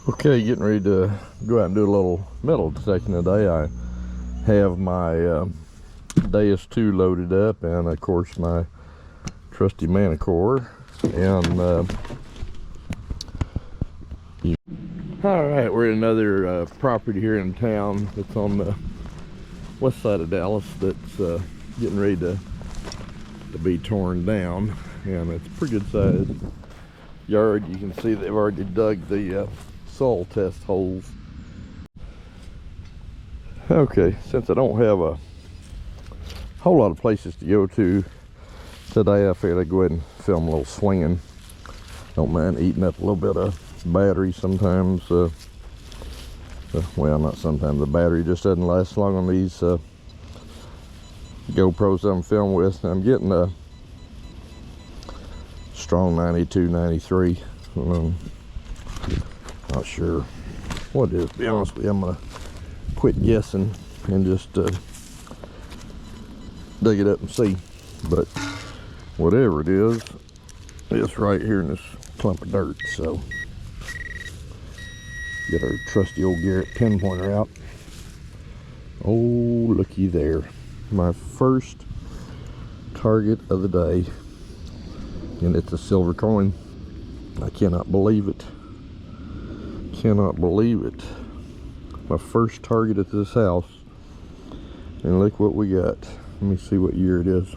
Okay, getting ready to go out and do a little metal detecting today. I have my Deus 2 loaded up, and of course my trusty Manicore. And all right, we're at another property here in town that's on the west side of Dallas that's getting ready to be torn down, and it's a pretty good sized yard. You can see they've already dug the soil test holes. Okay, since I don't have a whole lot of places to go to today, I figured I'd go ahead and film a little swinging. Don't mind eating up a little bit of battery sometimes. Well, not sometimes, the battery just doesn't last long on these GoPros I'm filming with. I'm getting a strong 92, 93. Not sure what it is, to be honest with you. I'm gonna quit guessing and just dig it up and see. But whatever it is, it's right here in this clump of dirt. So get our trusty old Garrett pinpointer out. Oh, looky there, my first target of the day, and it's a silver coin. I cannot believe it. Cannot believe it. My first target at this house, and look what we got. Let me see what year it is.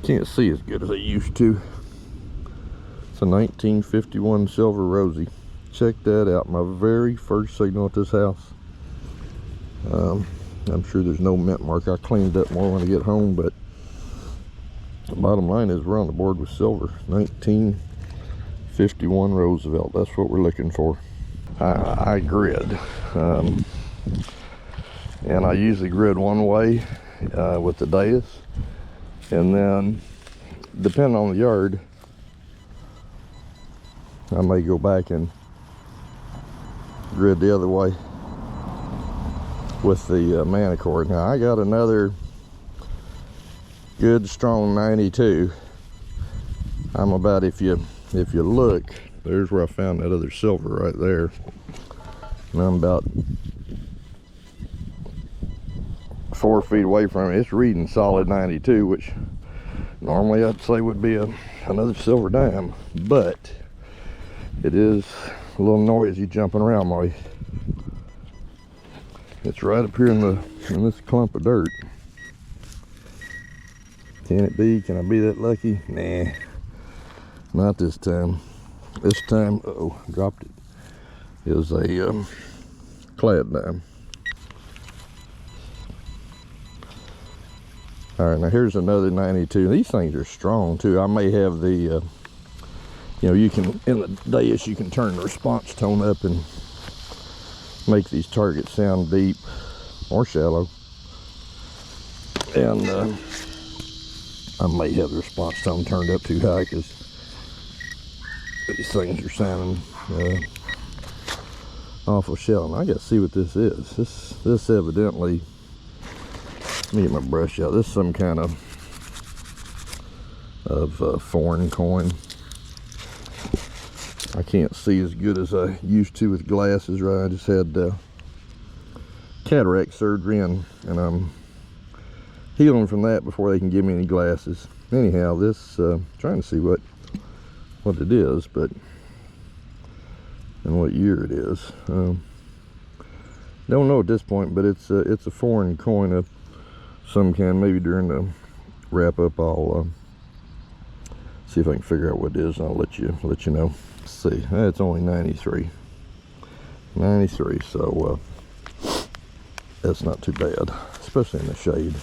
Can't see as good as I used to. It's a 1951 silver rosy. Check that out. My very first signal at this house. I'm sure there's no mint mark. I cleaned up more when I get home, but the bottom line is we're on the board with silver. 1951 Roosevelt. That's what we're looking for. I grid, and I usually grid one way with the Deus, and then depending on the yard, I may go back and grid the other way with the Manicore. Now I got another good strong 92. I'm about, if you look, there's where I found that other silver right there, and I'm about 4 feet away from it. It's reading solid 92, which normally I'd say would be another silver dime, but it is a little noisy jumping around, Molly. It's right up here in this clump of dirt. Can it be? Can I be that lucky? Nah, not this time. This time, uh-oh, dropped it. It was a clad dime. All right, now here's another 92. These things are strong too. I may have the, you know, you can, in the Deus, you can turn the response tone up and make these targets sound deep or shallow. And I may have the response tone turned up too high because these things are sounding awful shallow. Now I gotta see what this is. This evidently, let me get my brush out. This is some kind of foreign coin. I can't see as good as I used to with glasses, right? I just had cataract surgery, and I'm healing from that before they can give me any glasses. Anyhow, this trying to see what it is, but and what year it is. Don't know at this point, but it's a foreign coin of some kind. Maybe during the wrap up I'll see if I can figure out what it is, and I'll let you know. Let's see, it's only 93, so that's not too bad, especially in the shade.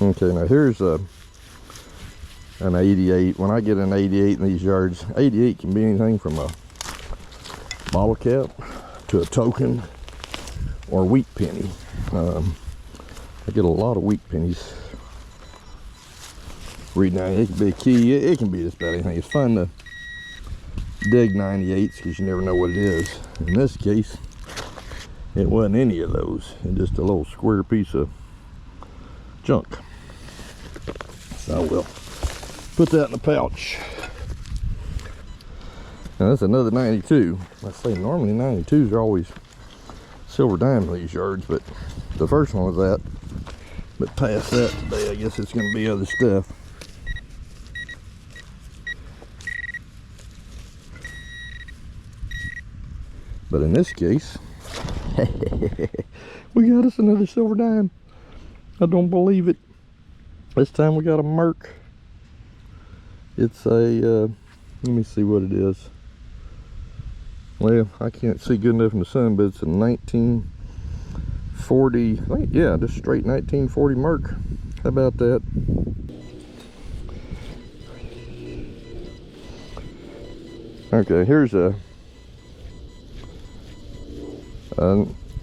Okay, now here's an 88. When I get an 88 in these yards, 88 can be anything from a bottle cap to a token or a wheat penny. I get a lot of wheat pennies. Read 90, it can be a key, it can be just about anything. It's fun to dig 98s because you never know what it is. In this case, it wasn't any of those. It's just a little square piece of junk. So, well, Put that in the pouch. Now that's another 92. I say normally 92s are always silver dime in these yards, but the first one was that. But past that today, I guess it's going to be other stuff. But in this case, we got us another silver dime. I don't believe it. This time we got a Merc. It's a, let me see what it is. Well, I can't see good enough in the sun, but it's a 1940, I think, yeah, just straight 1940 Merc. How about that? Okay, here's a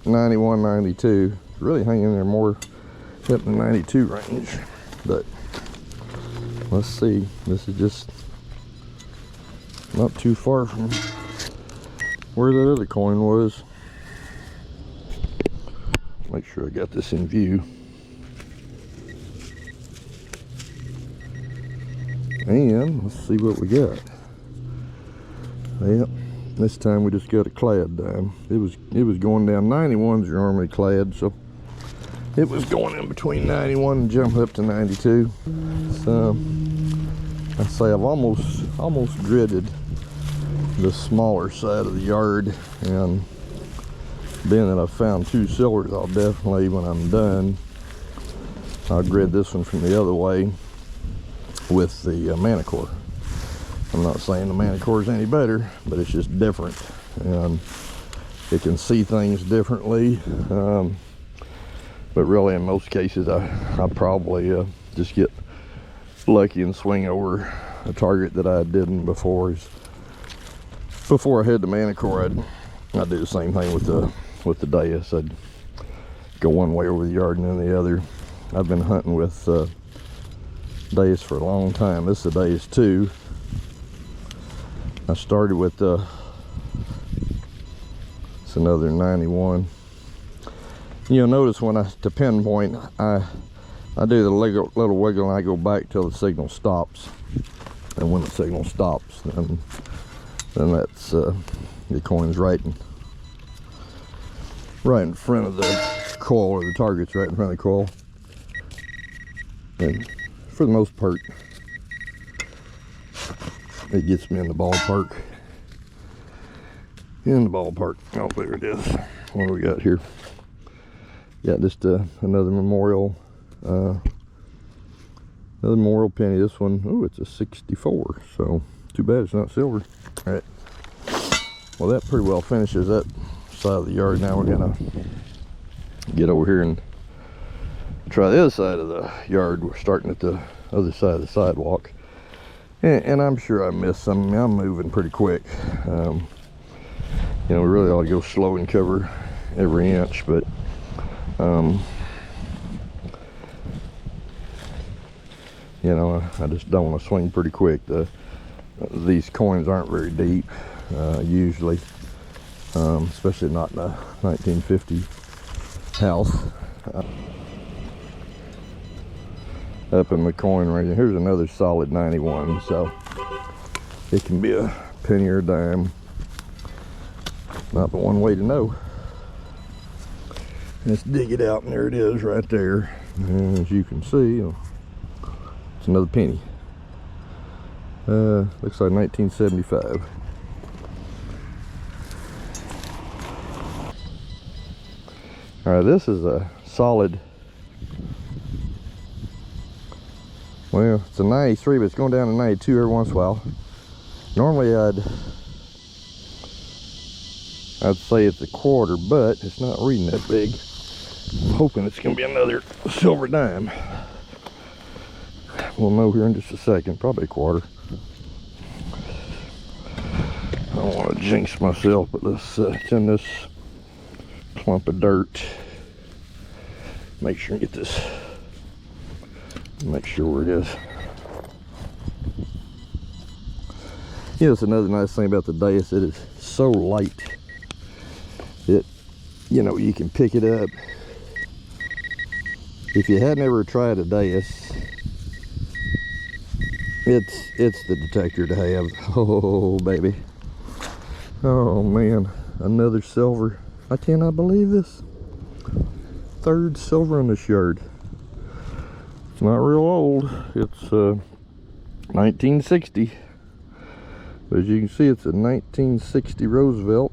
91, 92. It's really hanging there more up in the 92 range, but let's see. This is just not too far from where that other coin was. Make sure I got this in view. And let's see what we got. Yep, this time we just got a clad dime. It was going down. 91s are normally clad, so it was going in between 91 and jump up to 92. So I say I've almost gridded the smaller side of the yard, and being that I've found two silvers, I'll definitely, when I'm done, I'll grid this one from the other way with the manicore. I'm not saying the manicore is any better, but it's just different, and it can see things differently. But really, in most cases, I probably just get lucky and swing over a target that I didn't before. Before I had the manicore, I'd do the same thing with the Deus. I'd go one way over the yard and then the other. I've been hunting with Deus for a long time. This is a Deus 2. I started with it's another 91. You'll notice when to pinpoint, I do the little wiggle and I go back till the signal stops. And when the signal stops, then that's the coin's right in front of the coil, or the target's right in front of the coil. And for the most part, it gets me in the ballpark. Oh, there it is. What do we got here? Got just another memorial penny. This one, oh, it's a 64, so too bad it's not silver. All right, well, that pretty well finishes that side of the yard. Now we're gonna get over here and try the other side of the yard. We're starting at the other side of the sidewalk, and I'm sure I missed something. I'm moving pretty quick. You know, we really ought to go slow and cover every inch, but you know, I just don't want to swing pretty quick. These coins aren't very deep usually, especially not in a 1950 house. Up in the coin right here, here's another solid 91, so it can be a penny or a dime. Not but one way to know. Let's dig it out, and there it is right there. And as you can see, it's another penny. Looks like 1975. All right, this is a solid, well, it's a 93, but it's going down to 92 every once in a while. Normally I'd say it's a quarter, but it's not reading that big. I'm hoping it's going to be another silver dime. We'll know here in just a second. Probably a quarter. I don't want to jinx myself, but let's it's in this clump of dirt. Make sure and get this. Make sure where it is. You know, it's another nice thing about the Deus. It is so light. You know, you can pick it up. If you hadn't ever tried a Deus, It's the detector to have. Oh baby. Oh man, another silver. I cannot believe this. Third silver on this yard. It's not real old. It's 1960. But as you can see, it's a 1960 Roosevelt.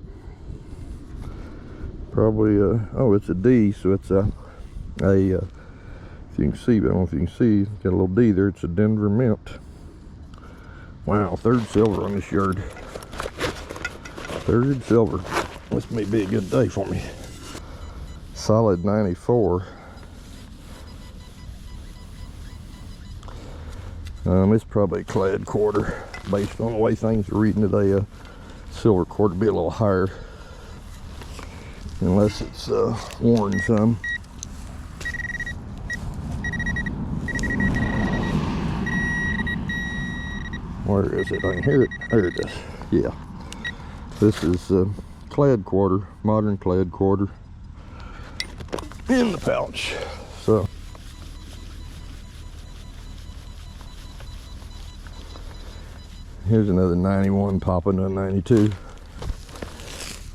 Probably oh, it's a D, so it's a if you can see, but I don't know if you can see, it's got a little D there. It's a Denver Mint. Wow, third silver on this yard. Third silver. This may be a good day for me. Solid 94. It's probably a clad quarter. Based on the way things are reading today, a silver quarter be a little higher. Unless it's worn some. Where is it? I can hear it. There it is. Yeah. This is clad quarter, modern clad quarter in the pouch. So here's another 91 popping to 92.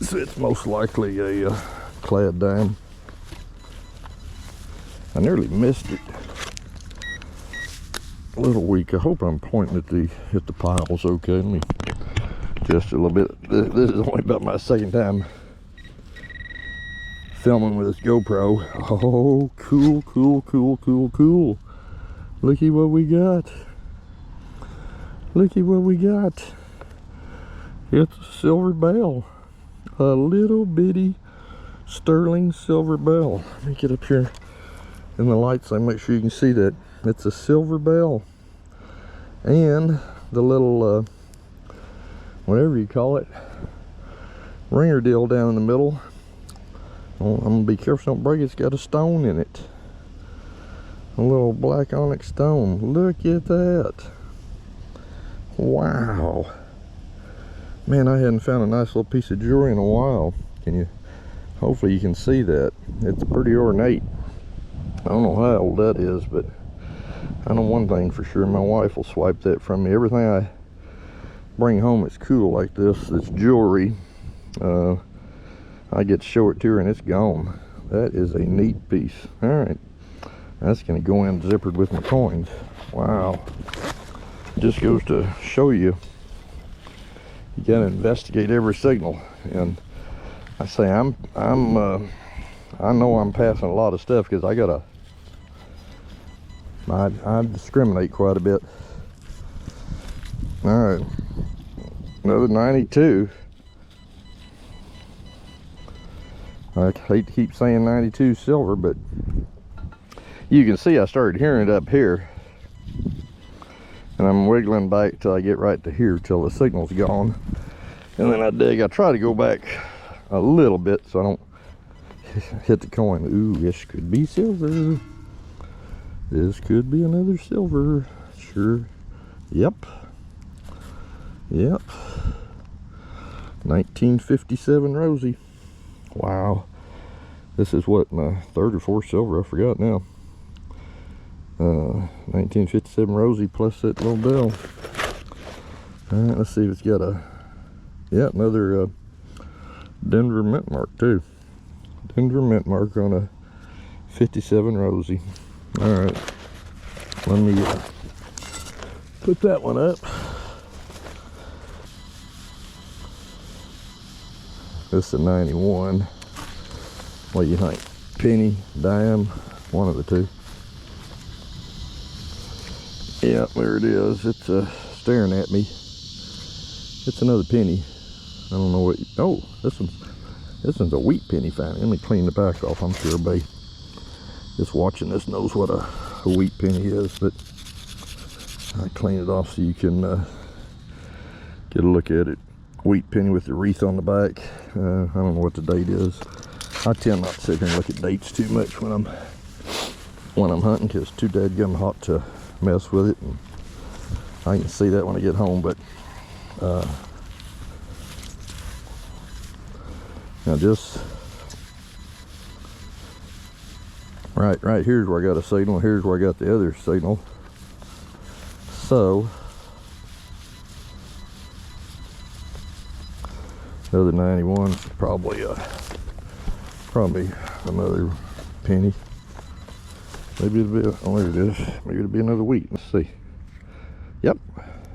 So it's most likely a clad dime. I nearly missed it. A little weak. I hope I'm pointing at the piles okay. Let me just a little bit. This is only about my second time filming with this GoPro. Oh, cool, cool, cool, cool, cool. Looky what we got. Looky what we got. It's a silver bell. A little bitty sterling silver bell. Let me get up here in the light so I make sure you can see that. It's a silver bell. And the little, whatever you call it, ringer deal down in the middle. Well, I'm going to be careful don't break it. It's got a stone in it. A little black onyx stone. Look at that. Wow. Man, I hadn't found a nice little piece of jewelry in a while. Hopefully you can see that. It's pretty ornate. I don't know how old that is, but I know one thing for sure. My wife will swipe that from me. Everything I bring home that's cool like this, that's jewelry, I get to show it to her and it's gone. That is a neat piece. All right. That's going to go in zippered with my coins. Wow. Just goes to show you, you got to investigate every signal. And I say I know I'm passing a lot of stuff because I discriminate quite a bit. All right, another 92. I hate to keep saying 92 silver, but you can see I started hearing it up here. And I'm wiggling back till I get right to here till the signal's gone. And then I dig. I try to go back a little bit so I don't hit the coin. Ooh, this could be silver. This could be another silver. Sure. Yep. Yep. 1957 Rosie. Wow. This is what, my third or fourth silver? I forgot now. 1957 Rosie plus that little bell. Alright, let's see if it's got a, yeah, another Denver mint mark too. Denver mint mark on a 57 Rosie. Alright, let me put that one up. This is a 91. What do you think? Penny, dime, one of the two. Yeah, there it is. It's staring at me. It's another penny. I don't know what. Oh, this one's a wheat penny finally. Let me clean the back off. I'm sure everybody just watching this knows what a wheat penny is, but I clean it off so you can get a look at it. Wheat penny with the wreath on the back. I don't know what the date is. I tend not to sit here and look at dates too much when I'm hunting because it's too dadgum hot to mess with it, and I can see that when I get home. But now just right here's where I got a signal. Here's where I got the other signal. So Another 91, probably another penny. Maybe it'll be, oh, there it is. Maybe it'll be another wheat. Let's see. Yep,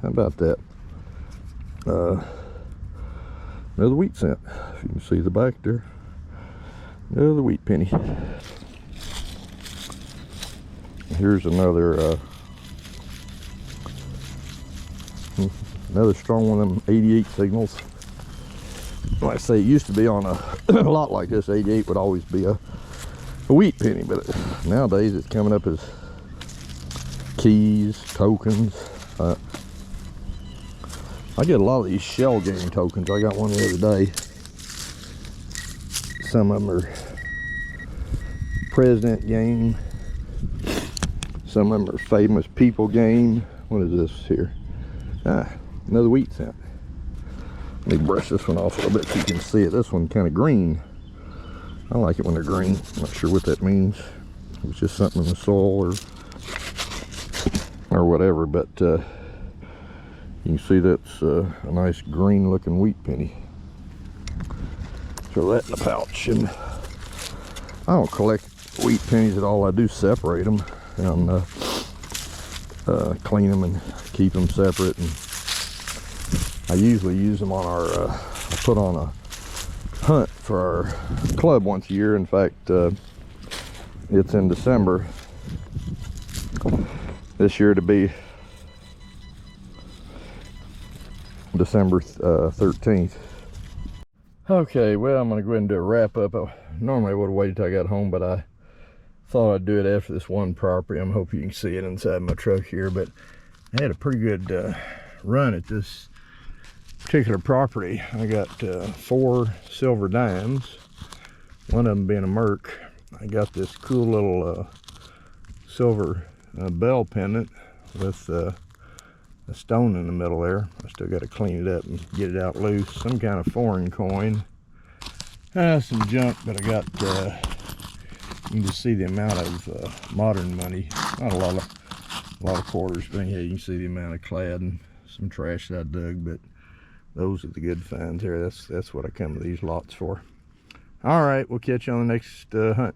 how about that? Another wheat cent. If you can see the back there. Another wheat penny. Here's another another strong one of them 88 signals. Like I say, it used to be on a lot like this. 88 would always be a wheat penny, but nowadays it's coming up as keys, tokens. I get a lot of these shell game tokens. I got one the other day. Some of them are president game. Some of them are famous people game. What is this here? Another wheat cent. Let me brush this one off a little bit so you can see it. This one kind of green. I like it when they're green. I'm not sure what that means. It's just something in the soil or whatever, but you can see that's a nice green looking wheat penny. Throw that in the pouch. And I don't collect wheat pennies at all. I do separate them and clean them and keep them separate. And I usually use them on our, I put on a hunt for our club once a year. In fact, it's in December. This year to be December 13th. Okay, well, I'm going to go ahead and do a wrap up. Normally I would have waited till I got home, but I thought I'd do it after this one property. I'm hoping you can see it inside my truck here, but I had a pretty good run at this particular property. I got 4 silver dimes, one of them being a Merc. I got this cool little silver bell pendant with a stone in the middle there. I still got to clean it up and get it out loose. Some kind of foreign coin. Some junk, but I got, you can just see the amount of modern money. Not a lot of quarters, but yeah, you can see the amount of clad and some trash that I dug, but those are the good finds here. That's what I come to these lots for. All right, we'll catch you on the next hunt.